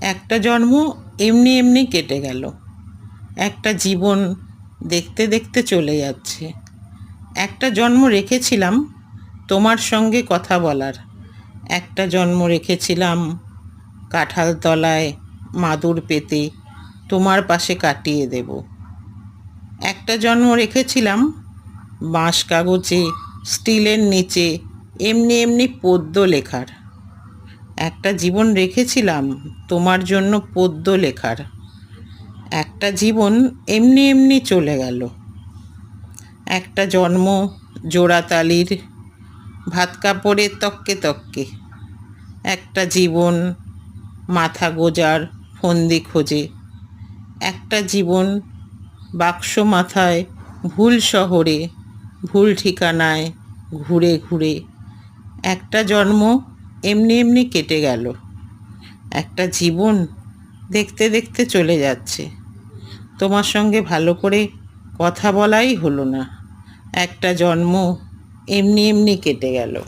একটা জন্ম এমনি এমনি কেটে গেল। একটা জীবন দেখতে দেখতে চলে যাচ্ছে। একটা জন্ম রেখেছিলাম তোমার সঙ্গে কথা বলার। একটা জন্ম রেখেছিলাম কাঁঠাল তলায় মাদুর পেতে তোমার পাশে কাটিয়ে দেব। একটা জন্ম রেখেছিলাম বাঁশ কাগজে স্টিলের নিচে এমনি এমনি পদ্য লেখার। একটা জীবন রেখেছিলাম তোমার জন্য পদ্য লেখার। একটা জীবন এমনি এমনি চলে গেল। একটা জন্ম জোড়াতালির ভাত কাপড়ের তককে তককে। একটা জীবন মাথা গোজার ফন্দি খোঁজে। একটা জীবন বাক্স মাথায় ভুল শহরে ভুল ঠিকানায় ঘুরে ঘুরে। একটা জন্ম এমনি এমনি কেটে গেল। একটা জীবন দেখতে দেখতে চলে যাচ্ছে। তোমার সঙ্গে ভালো করে কথা বলাই হলো না। একটা জন্ম এমনি এমনি কেটে গেল।